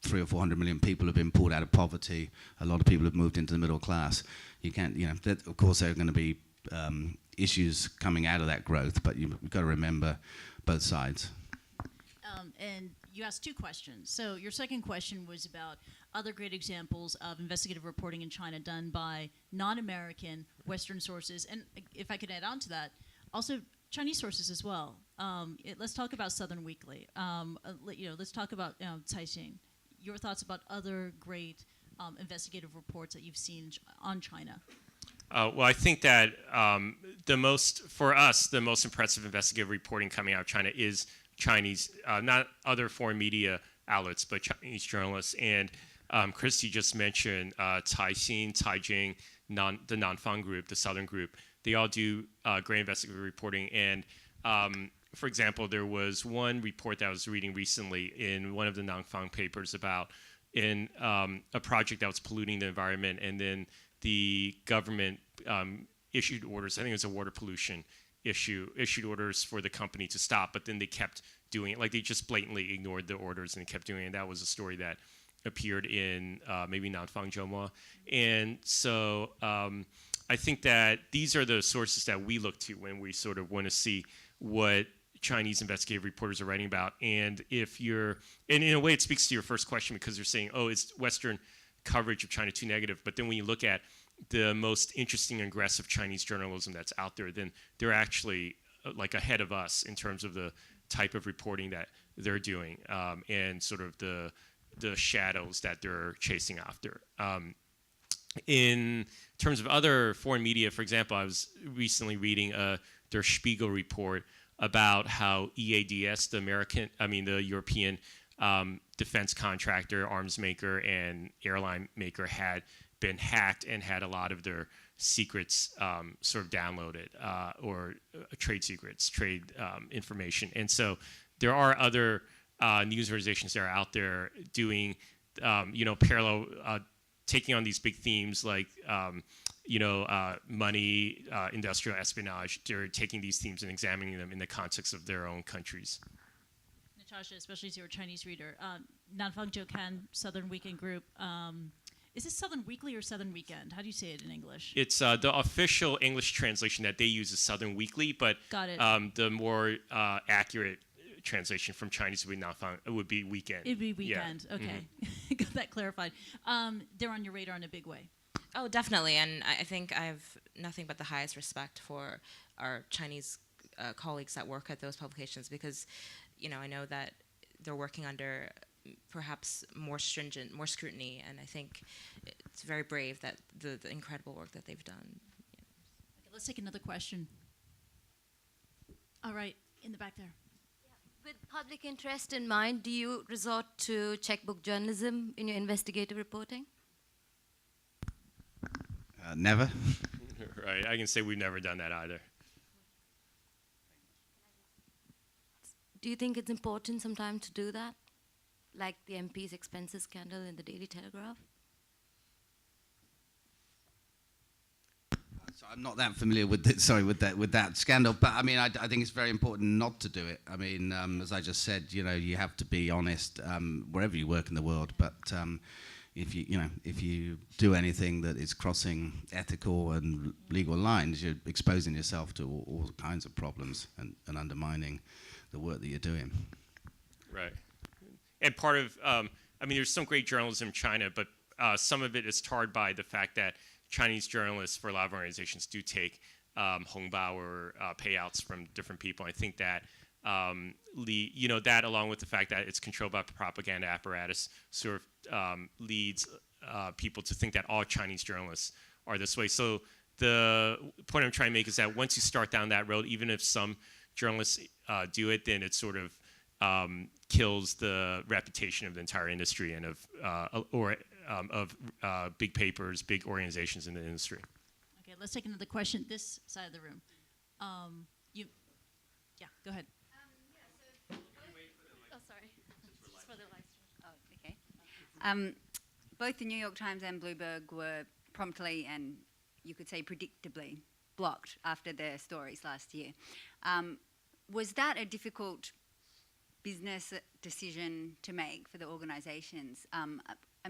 300 or 400 million people have been pulled out of poverty. A lot of people have moved into the middle class. You can't, that, of course, there are going to be issues coming out of that growth, but you've got to remember both sides. And you asked two questions. So your second question was about other great examples of investigative reporting in China done by non-American Western sources. And if I could add on to that, also Chinese sources as well. Let's talk about Southern Weekly. Let's talk about Caixin. Your thoughts about other great investigative reports that you've seen on China. Well, I think that for us, the most impressive investigative reporting coming out of China is Chinese, not other foreign media outlets, but Chinese journalists. And Christy just mentioned Caixin, Caijing, the Nanfang group, the Southern group. They all do great investigative reporting. And for example, there was one report that I was reading recently in one of the Nanfang papers about a project that was polluting the environment, and then the government issued orders. I think it was a water pollution issue, issued orders for the company to stop, but then they kept doing it. Like, they just blatantly ignored the orders and kept doing it. And that was a story that appeared in maybe Nanfang Zhonghua. And so I think that these are the sources that we look to when we sort of want to see what Chinese investigative reporters are writing about. And and in a way it speaks to your first question, because they're saying, oh, is Western coverage of China too negative? But then when you look at the most interesting and aggressive Chinese journalism that's out there, then they're actually like ahead of us in terms of the type of reporting that they're doing and sort of the shadows that they're chasing after. In terms of other foreign media, for example, I was recently reading Der Spiegel report about how EADS, the European defense contractor, arms maker, and airline maker, had been hacked and had a lot of their secrets sort of downloaded, or trade secrets, trade information. And so there are other news organizations that are out there doing, parallel, taking on these big themes like, money, industrial espionage. They're taking these themes and examining them in the context of their own countries. Natasha, especially as you're a Chinese reader, Nanfang Zhoukan, Southern Weekend Group. Is this Southern Weekly or Southern Weekend? How do you say it in English? It's the official English translation that they use is Southern Weekly, but the more accurate translation from Chinese would be Nanfang. It would be Weekend. It'd be Weekend. Yeah. Okay, got that clarified. They're on your radar in a big way. Oh, definitely, and I think I have nothing but the highest respect for our Chinese colleagues that work at those publications, because, I know that they're working under perhaps more stringent, more scrutiny, and I think it's very brave that the incredible work that they've done. Okay, let's take another question. All right, in the back there. With public interest in mind, do you resort to checkbook journalism in your investigative reporting? Never. Right, I can say we've never done that either. Do you think it's important sometimes to do that? Like the MP's expenses scandal in the Daily Telegraph? So I'm not that familiar with that scandal, but I mean, I think it's very important not to do it. I mean, as I just said, you have to be honest wherever you work in the world. But if you do anything that is crossing ethical and legal lines, you're exposing yourself to all kinds of problems and undermining the work that you're doing. Right. And part of, there's some great journalism in China, but some of it is tarred by the fact that Chinese journalists for a lot of organizations do take hongbao or payouts from different people. I think that, that along with the fact that it's controlled by propaganda apparatus sort of leads people to think that all Chinese journalists are this way. So the point I'm trying to make is that once you start down that road, even if some journalists do it, then it sort of kills the reputation of the entire industry and of big papers, big organizations in the industry. Okay, let's take another question. This side of the room. Yeah, go ahead. Both the New York Times and Bloomberg were promptly and you could say predictably blocked after their stories last year. Was that a difficult business decision to make for the organisations. I'm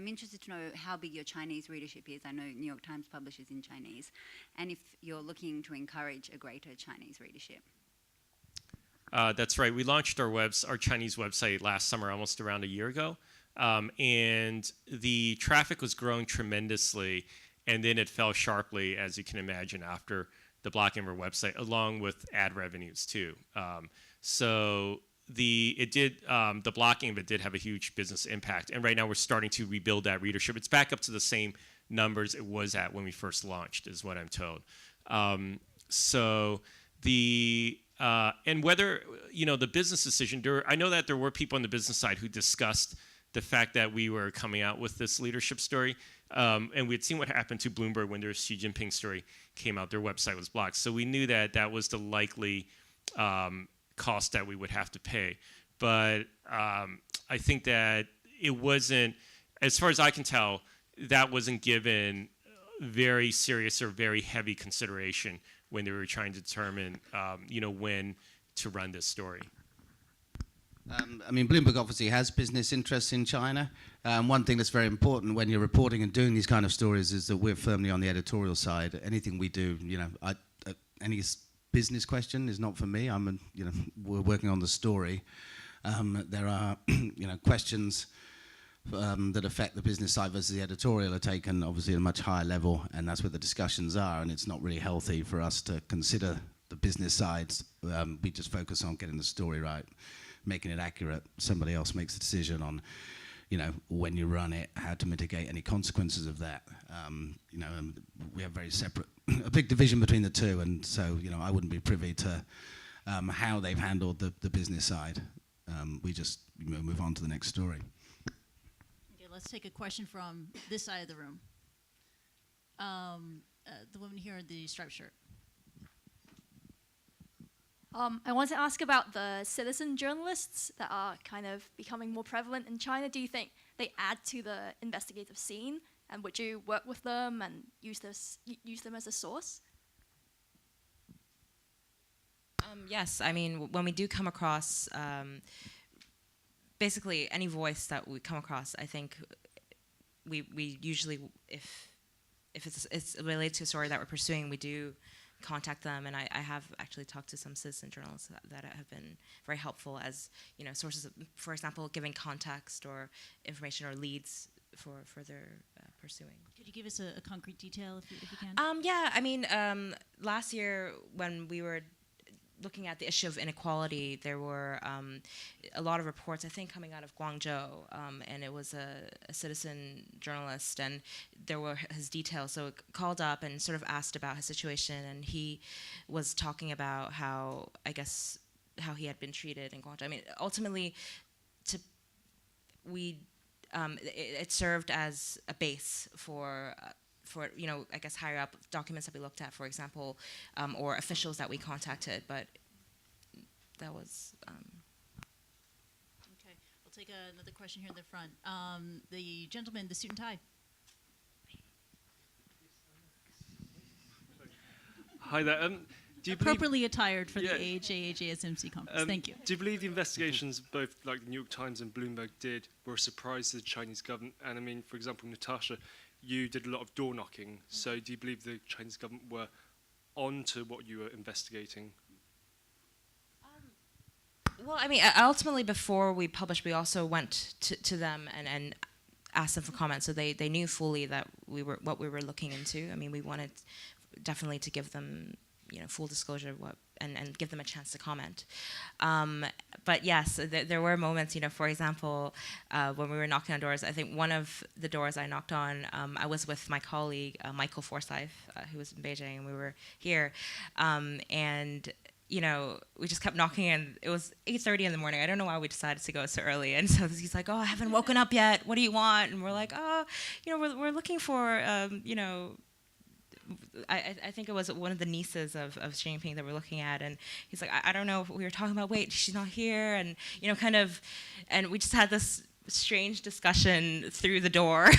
interested to know how big your Chinese readership is. I know New York Times publishes in Chinese, and if you're looking to encourage a greater Chinese readership. That's right. We launched our Chinese website last summer, almost around a year ago, and the traffic was growing tremendously, and then it fell sharply, as you can imagine, after the blocking of our website, along with ad revenues too. So the blocking of it did have a huge business impact, and right now we're starting to rebuild that readership. It's back up to the same numbers it was at when we first launched, is what I'm told. And whether, the business decision, I know that there were people on the business side who discussed the fact that we were coming out with this leadership story. And we had seen what happened to Bloomberg when their Xi Jinping story came out. Their website was blocked. So we knew that that was the likely cost that we would have to pay. But I think that it wasn't, as far as I can tell, that wasn't given very serious or very heavy consideration when they were trying to determine, when to run this story. Bloomberg obviously has business interests in China. One thing that's very important when you're reporting and doing these kind of stories is that we're firmly on the editorial side. Anything we do, any business question is not for me. We're working on the story. There are, questions that affect the business side versus the editorial are taken obviously at a much higher level, and that's where the discussions are, and it's not really healthy for us to consider the business sides. We just focus on getting the story right, making it accurate. Somebody else makes the decision on, when you run it, how to mitigate any consequences of that. We have very separate, a big division between the two, and so, I wouldn't be privy to how they've handled the business side. We just move on to the next story. Let's take a question from this side of the room. The woman here in the striped shirt. I want to ask about the citizen journalists that are kind of becoming more prevalent in China. Do you think they add to the investigative scene? And would you work with them and use them as a source? Yes, when we do come across basically any voice that we come across, I think we usually, if it's related to a story that we're pursuing, we do contact them, and I have actually talked to some citizen journalists that have been very helpful as sources of, for example, giving context or information or leads for further pursuing. Could you give us a concrete detail if you can? Yeah, last year when we were looking at the issue of inequality, there were a lot of reports, I think, coming out of Guangzhou, and it was a citizen journalist, and there were his details. So it called up and sort of asked about his situation, and he was talking about how he had been treated in Guangzhou. Ultimately, it served as a base for higher up documents that we looked at, for example, or officials that we contacted, but that was... Okay, we'll take another question here in the front. The gentleman, the suit and tie. Hi there. Do you Appropriately attired for the AHA-AJSMC conference. Thank you. Do you believe the investigations, both like the New York Times and Bloomberg did, were a surprise to the Chinese government? And for example, Natasha, you did a lot of door knocking. So do you believe the Chinese government were on to what you were investigating? Ultimately, before we published, we also went to them and asked them for comments. So they knew fully that what we were looking into. We wanted definitely to give them full disclosure of what and give them a chance to comment. But yes, there were moments, for example, when we were knocking on doors. I think one of the doors I knocked on, I was with my colleague, Michael Forsyth, who was in Beijing, and we were here. And we just kept knocking, and it was 8:30 in the morning. I don't know why we decided to go so early. And so he's like, "Oh, I haven't woken up yet. What do you want?" And we're like, "Oh, we're looking for, I think it was one of the nieces of Xi Jinping that we're looking at, and he's like, I don't know what we were talking about. Wait, she's not here, and and we just had this strange discussion through the door.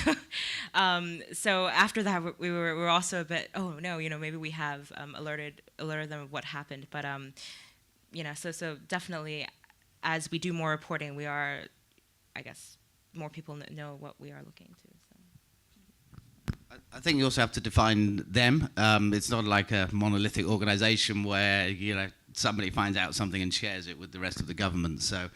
So after that, we were also a bit, oh no, maybe we have alerted them of what happened, but so definitely, as we do more reporting, we are, I guess, more people know what we are looking to. So. I think you also have to define them. It's not like a monolithic organization where, somebody finds out something and shares it with the rest of the government. So,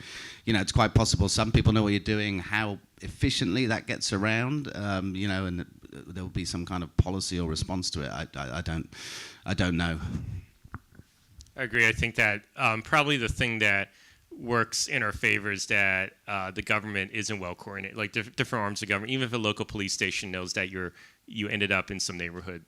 it's quite possible some people know what you're doing, how efficiently that gets around, and there will be some kind of policy or response to it. I don't know. I agree. I think that probably the thing that works in our favor is that the government isn't well coordinated. Like different arms of government, even if a local police station knows that you ended up in some neighborhood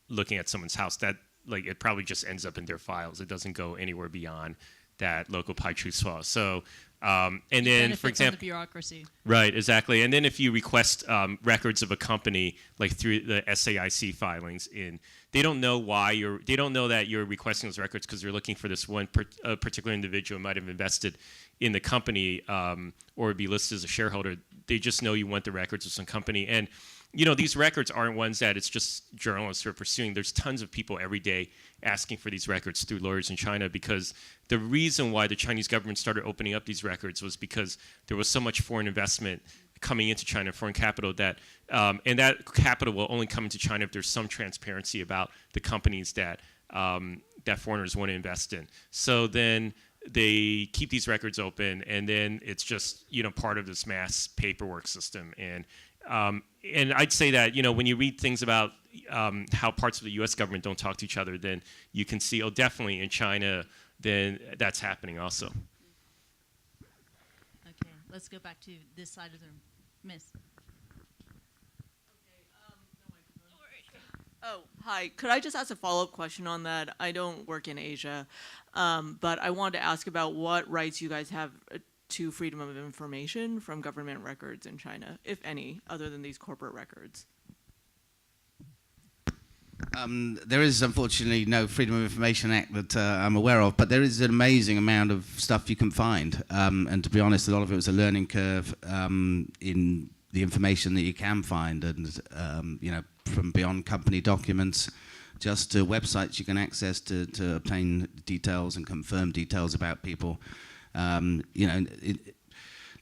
looking at someone's house, that it probably just ends up in their files. It doesn't go anywhere beyond that local truth file. So, and then, for example, the bureaucracy. Right, exactly. And then if you request records of a company, like through the SAIC filings, they don't know they don't know that you're requesting those records because they're looking for this one particular individual who might have invested in the company or be listed as a shareholder. They just know you want the records of some company. And these records aren't ones that it's just journalists who are pursuing. There's tons of people every day asking for these records through lawyers in China, because the reason why the Chinese government started opening up these records was because there was so much foreign investment coming into China, foreign capital, that and that capital will only come into China if there's some transparency about the companies that that foreigners want to invest in. So then they keep these records open, and then it's just part of this mass paperwork system. And I'd say that when you read things about how parts of the U.S. government don't talk to each other, then you can see, definitely in China, then that's happening also. Okay, let's go back to this side of the room. Miss. Oh, hi. Could I just ask a follow-up question on that? I don't work in Asia, but I wanted to ask about what rights you guys have to freedom of information from government records in China, if any, other than these corporate records. There is unfortunately no Freedom of Information Act that I'm aware of, but there is an amazing amount of stuff you can find. And to be honest, a lot of it was a learning curve in the information that you can find, and from beyond company documents just to websites you can access to obtain details and confirm details about people.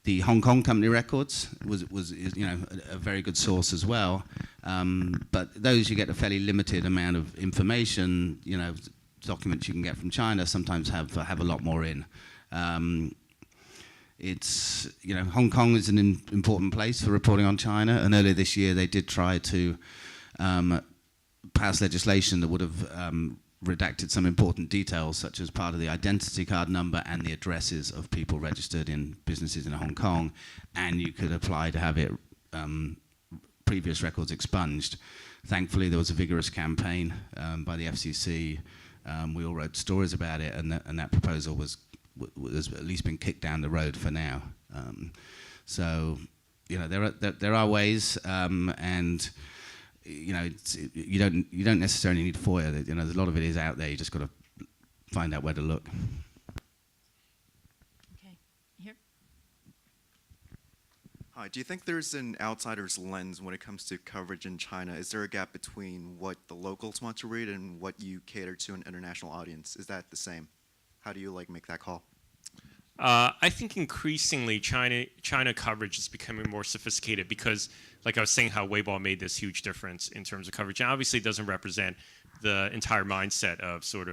The Hong Kong company records was a very good source as well, but those you get a fairly limited amount of information. Documents you can get from China sometimes have a lot more in. It's Hong Kong is an important place for reporting on China, and earlier this year they did try to pass legislation that would have redacted some important details, such as part of the identity card number and the addresses of people registered in businesses in Hong Kong, and you could apply to have it previous records expunged. Thankfully, there was a vigorous campaign by the FCC. We all wrote stories about it, and that proposal was at least been kicked down the road for now. So, there are ways, and you don't necessarily need FOIA. There's a lot of it is out there. You just got to find out where to look. Okay, here. Hi. Do you think there's an outsider's lens when it comes to coverage in China? Is there a gap between what the locals want to read and what you cater to an international audience? Is that the same? How do you make that call? I think increasingly China coverage is becoming more sophisticated because, like I was saying, how Weibo made this huge difference in terms of coverage. And obviously it doesn't represent the entire mindset of sort of